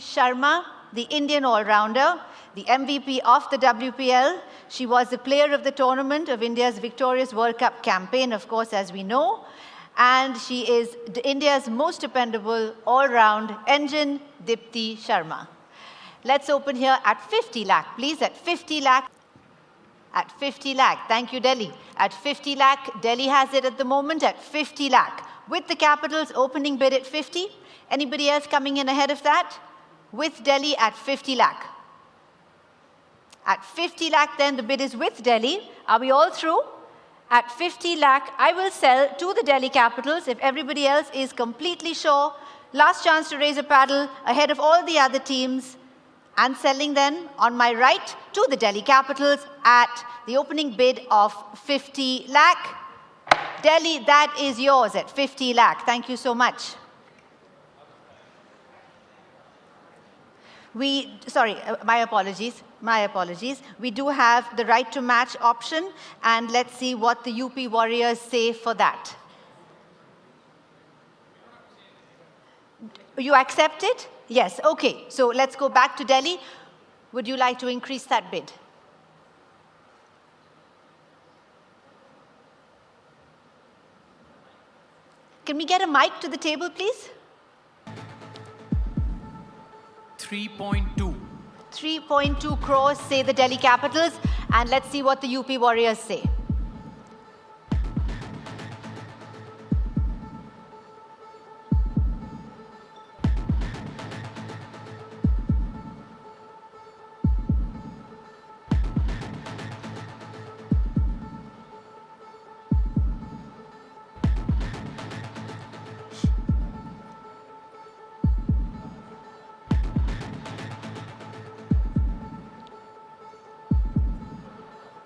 Sharma, the Indian all-rounder, the MVP of the WPL. She was the player of the tournament of India's victorious World Cup campaign, of course, as we know. And she is India's most dependable all-round engine, Dipti Sharma. Let's open here at 50 lakh, please, at 50 lakh. At 50 lakh. Thank you, Delhi. At 50 lakh, Delhi has it at the moment at 50 lakh. With the Capitals opening bid at 50. Anybody else coming in ahead of that? With Delhi at 50 lakh. At 50 lakh, then the bid is with Delhi. Are we all through? At 50 lakh, I will sell to the Delhi Capitals if everybody else is completely sure. Last chance to raise a paddle ahead of all the other teams. And selling then on my right to the Delhi Capitals at the opening bid of 50 lakh. Delhi, that is yours at 50 lakh. Thank you so much. My apologies. My apologies. We do have the right to match option, and let's see what the UP Warriors say for that. You accept it? Yes, okay. So let's go back to Delhi. Would you like to increase that bid? Can we get a mic to the table, please? 3.2. 3.2 crores, say the Delhi Capitals. And let's see what the UP Warriors say.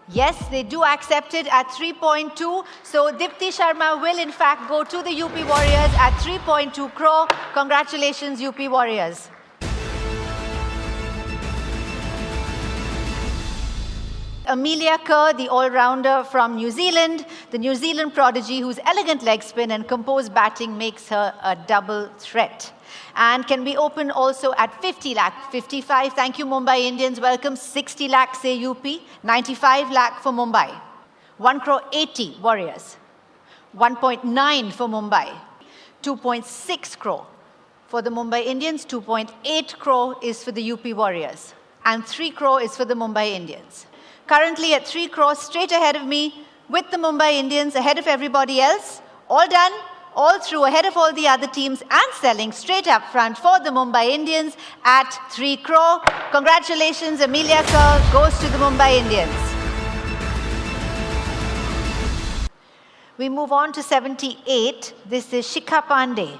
Yes, they do accept it at 3.2. So Dipti Sharma will in fact go to the UP Warriors at 3.2 crore. Congratulations, UP Warriors. Amelia Kerr, the all-rounder from New Zealand, the New Zealand prodigy whose elegant leg spin and composed batting makes her a double threat. And can we open also at 50 lakh, 55, thank you Mumbai Indians, welcome, 60 lakh say UP, 95 lakh for Mumbai, 1 crore 80 Warriors, 1.9 for Mumbai, 2.6 crore for the Mumbai Indians, 2.8 crore is for the UP Warriors, and 3 crore is for the Mumbai Indians. Currently at 3 crores, straight ahead of me, with the Mumbai Indians, ahead of everybody else, all done, all through, ahead of all the other teams, and selling straight up front for the Mumbai Indians at 3 crore. Congratulations, Amelia Kerr goes to the Mumbai Indians. We move on to 78. This is Shikha Pandey.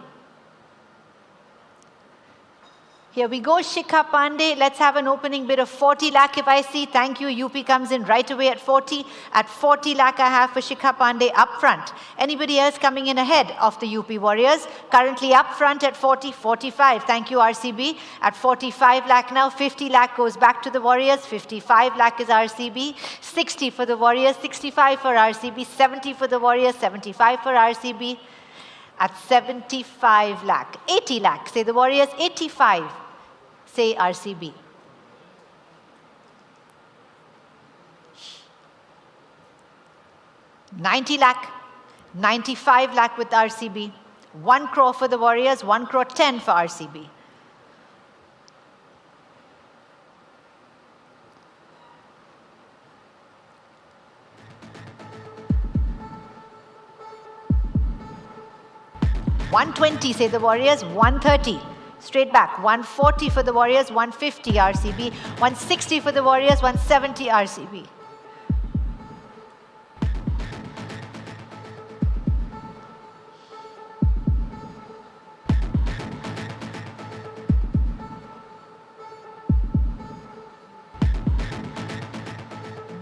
Here we go, Shikha Pandey. Let's have an opening bid of 40 lakh if I see. Thank you. UP comes in right away at 40. At 40 lakh I have for Shikha Pandey up front. Anybody else coming in ahead of the UP Warriors? Currently up front at 40, 45. Thank you, RCB. At 45 lakh now, 50 lakh goes back to the Warriors. 55 lakh is RCB. 60 for the Warriors, 65 for RCB. 70 for the Warriors, 75 for RCB. At 75 lakh, 80 lakh, say the Warriors, 85. Say RCB. $90 lakh, 95 lakh with RCB, 1 crore for the Warriors, 1 crore 10 for RCB. $120 say the Warriors, 130. Straight back, 140 for the Warriors, 150 RCB, 160 for the Warriors, 170 RCB.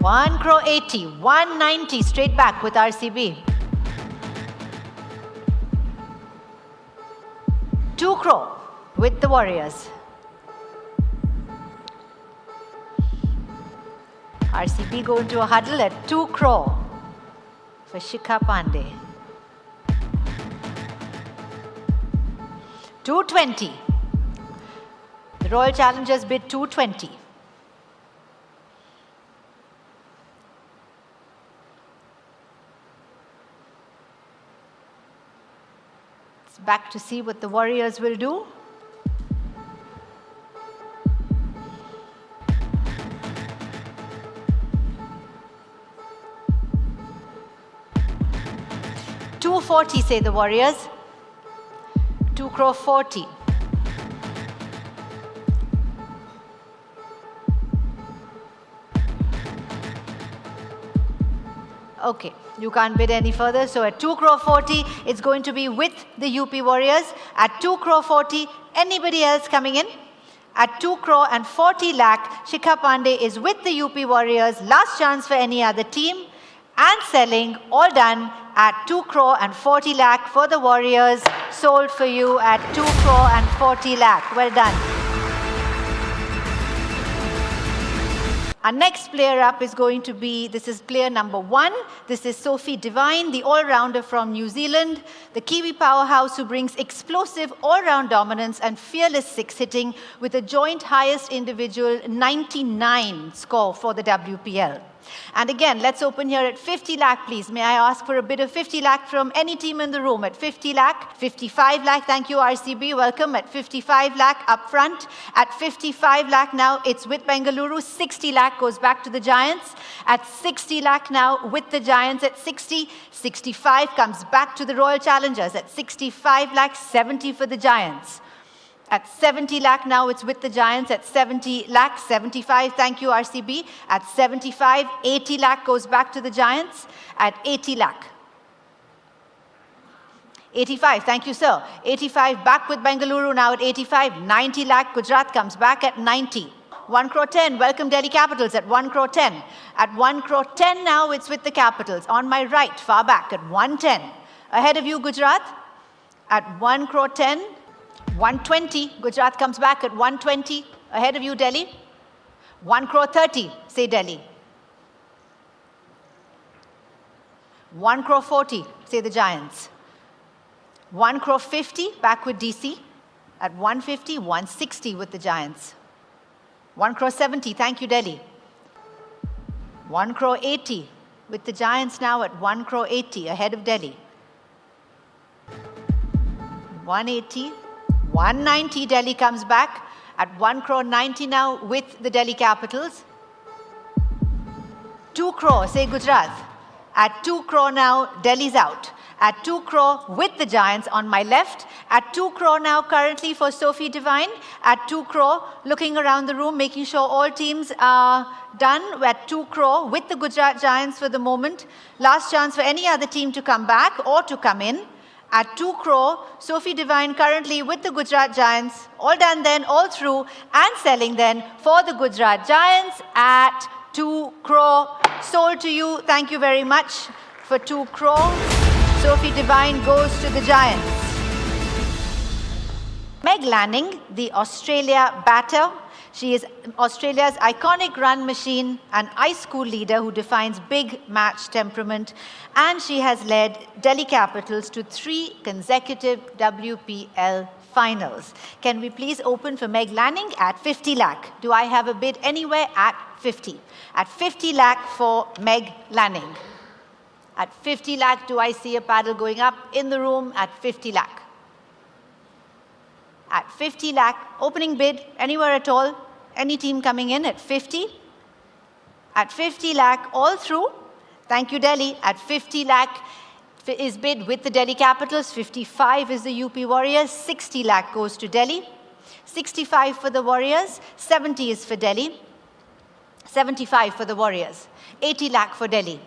$1 crore 80, 190 straight back with RCB. 2 crore with the Warriors. RCB go into a huddle at 2 crore for Shikha Pandey. 220. The Royal Challengers bid 220. It's back to see what the Warriors will do. $240, say the Warriors. 2 crore 40. Okay, you can't bid any further. So at 2 crore 40, it's going to be with the UP Warriors. At 2 crore 40, anybody else coming in? At 2 crore and 40 lakh, Shikha Pandey is with the UP Warriors. Last chance for any other team. And selling, all done at 2 crore and 40 lakh for the Warriors. Sold for you at 2 crore and 40 lakh. Well done. Our next player up is going to be, this is player number 1. This is Sophie Devine, the all-rounder from New Zealand, the Kiwi powerhouse who brings explosive all-round dominance and fearless six-hitting with a joint highest individual 99 score for the WPL. And again, let's open here at 50 lakh, please. May I ask for a bid of 50 lakh from any team in the room? At 50 lakh, 55 lakh, thank you RCB, welcome. At 55 lakh up front. At 55 lakh now, it's with Bengaluru. 60 lakh goes back to the Giants. At 60 lakh now, with the Giants at 60. 65 comes back to the Royal Challengers. At 65 lakh, 70 for the Giants. At 70 lakh now, it's with the Giants. At 70 lakh, 75, thank you RCB. At 75, 80 lakh goes back to the Giants. At 80 lakh. 85, thank you sir. 85 back with Bengaluru now at 85. 90 lakh, Gujarat comes back at 90. 1 crore 10, welcome Delhi Capitals at 1 crore 10. At 1 crore 10 now, it's with the Capitals. On my right, far back at 110. Ahead of you, Gujarat. At 1 crore 10. 120, Gujarat comes back at 120. Ahead of you, Delhi. 1 crore 30, say Delhi. 1 crore 40, say the Giants. 1 crore 50, back with DC. At 150, 160 with the Giants. 1 crore 70, thank you, Delhi. 1 crore 80, with the Giants now at 1 crore 80, ahead of Delhi. 180. 190, Delhi comes back at 1 crore 90 now with the Delhi Capitals. 2 crore, say Gujarat. At 2 crore now, Delhi's out. At 2 crore with the Giants on my left. At 2 crore now currently for Sophie Devine. At 2 crore, looking around the room, making sure all teams are done. At 2 crore with the Gujarat Giants for the moment. Last chance for any other team to come back or to come in. At 2 crore, Sophie Devine currently with the Gujarat Giants, all done then, all through, and selling then for the Gujarat Giants at 2 crore. Sold to you, thank you very much for 2 crore. Sophie Devine goes to the Giants. Meg Lanning, the Australia batter. She is Australia's iconic run machine, an ice school leader who defines big match temperament, and she has led Delhi Capitals to 3 consecutive WPL finals. Can we please open for Meg Lanning at 50 lakh? Do I have a bid anywhere at 50? At 50 lakh for Meg Lanning. At 50 lakh, do I see a paddle going up in the room at 50 lakh? At 50 lakh, opening bid anywhere at all? Any team coming in at 50? At 50 lakh, all through. Thank you, Delhi. At 50 lakh is bid with the Delhi Capitals. 55 is the UP Warriors. 60 lakh goes to Delhi. 65 for the Warriors. 70 is for Delhi. 75 for the Warriors. 80 lakh for Delhi.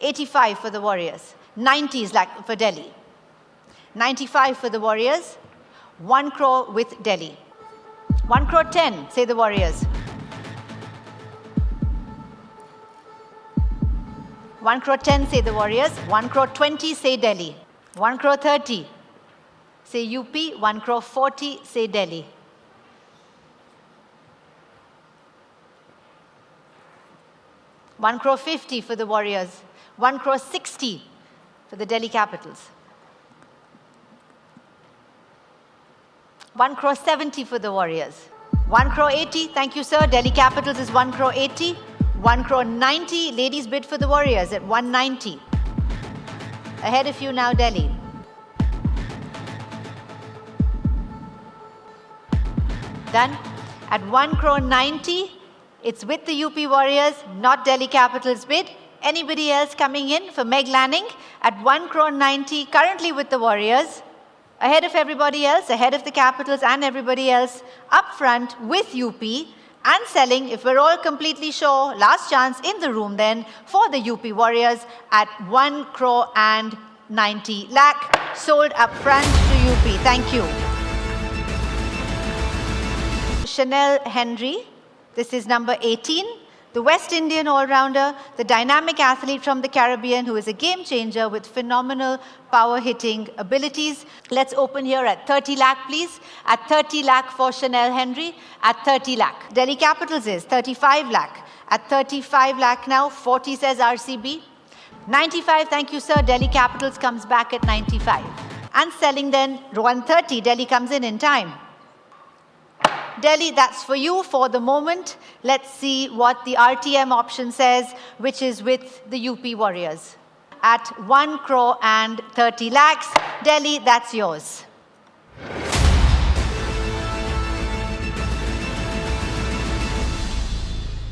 85 for the Warriors. 90 is lakh for Delhi. 95 for the Warriors. 1 crore with Delhi. 1 crore 10, say the Warriors. 1 crore 10, say the Warriors. 1 crore 20, say Delhi. 1 crore 30, say UP. 1 crore 40, say Delhi. 1 crore 50 for the Warriors. 1 crore 60 for the Delhi Capitals. 1 crore 70 for the Warriors. 1 crore 80, thank you sir. Delhi Capitals is 1 crore 80. 1 crore 90, ladies bid for the Warriors at 190. Ahead of you now, Delhi. Done. At 1 crore 90, it's with the UP Warriors, not Delhi Capitals bid. Anybody else coming in for Meg Lanning at 1 crore 90, currently with the Warriors. Ahead of everybody else, ahead of the Capitals and everybody else, up front with UP and selling, if we're all completely sure, last chance in the room then for the UP Warriors at 1 crore and 90 lakh, sold up front to UP. Thank you. Chanel Henry, this is number 18. The West Indian all-rounder, the dynamic athlete from the Caribbean who is a game changer with phenomenal power-hitting abilities. Let's open here at 30 lakh, please. At 30 lakh for Chanel Henry, at 30 lakh. Delhi Capitals is 35 lakh. At 35 lakh now, 40 says RCB. 95, thank you, sir. Delhi Capitals comes back at 95. And selling then 130, Delhi comes in time. Delhi, that's for you for the moment. Let's see what the RTM option says, which is with the UP Warriors. At 1 crore and 30 lakhs, Delhi, that's yours.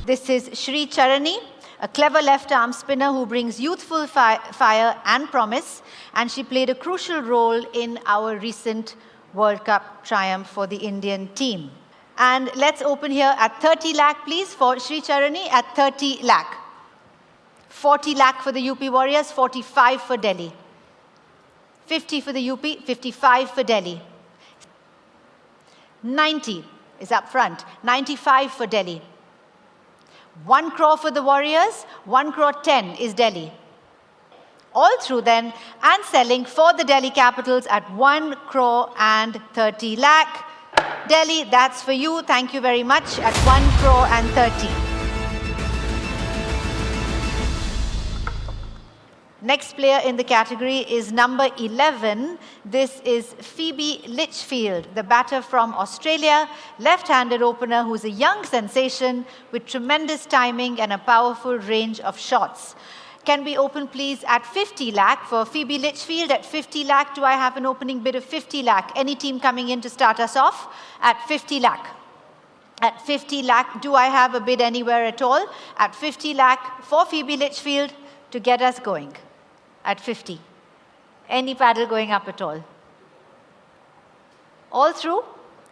This is Sri Charani, a clever left-arm spinner who brings youthful fire and promise, and she played a crucial role in our recent World Cup triumph for the Indian team. And let's open here at 30 lakh, please, for Sri Charani at 30 lakh. 40 lakh for the UP Warriors, 45 for Delhi. 50 for the UP, 55 for Delhi. 90 is up front, 95 for Delhi. 1 crore for the Warriors, 1 crore 10 is Delhi. All through then, and selling for the Delhi Capitals at 1 crore and 30 lakh. Delhi, that's for you. Thank you very much at 1 crore and 30. Next player in the category is number 11. This is Phoebe Litchfield, the batter from Australia, left-handed opener who's a young sensation with tremendous timing and a powerful range of shots. Can we open, please, at 50 lakh for Phoebe Litchfield? At 50 lakh, do I have an opening bid of 50 lakh? Any team coming in to start us off? At 50 lakh. At 50 lakh, do I have a bid anywhere at all? At 50 lakh for Phoebe Litchfield to get us going. At 50. Any paddle going up at all? All through?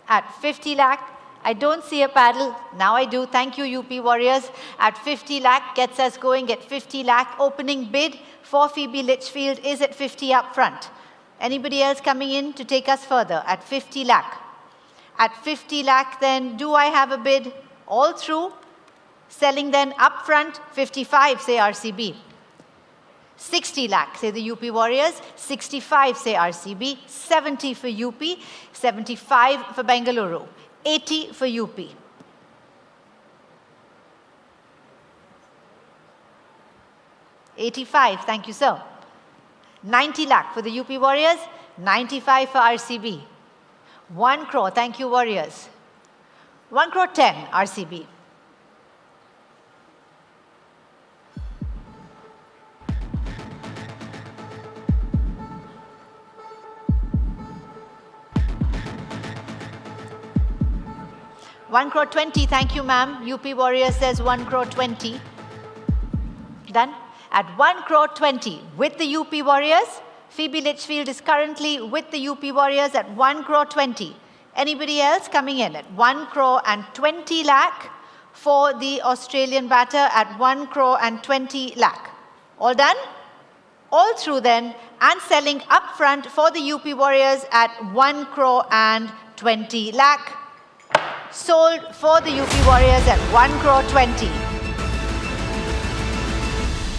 At 50 lakh. I don't see a paddle. Now I do. Thank you, UP Warriors. At 50 lakh, gets us going at 50 lakh. Opening bid for Phoebe Litchfield is at 50 up front. Anybody else coming in to take us further? At 50 lakh. At 50 lakh, then, do I have a bid all through? Selling then up front, 55, say RCB. 60 lakh, say the UP Warriors. 65, say RCB. 70 for UP. 75 for Bengaluru. 80 for UP. 85, thank you, sir. 90 lakh for the UP Warriors. 95 for RCB. 1 crore, thank you, Warriors. 1 crore 10, RCB. One crore 20, thank you, ma'am. UP Warriors says 1 crore 20. Done. At 1 crore 20 with the UP Warriors, Phoebe Litchfield is currently with the UP Warriors at 1 crore 20. Anybody else coming in at 1 crore and 20 lakh for the Australian batter at 1 crore and 20 lakh. All done? All through then, and selling up front for the UP Warriors at 1 crore and 20 lakh. Sold for the UP Warriors at 1 crore 20.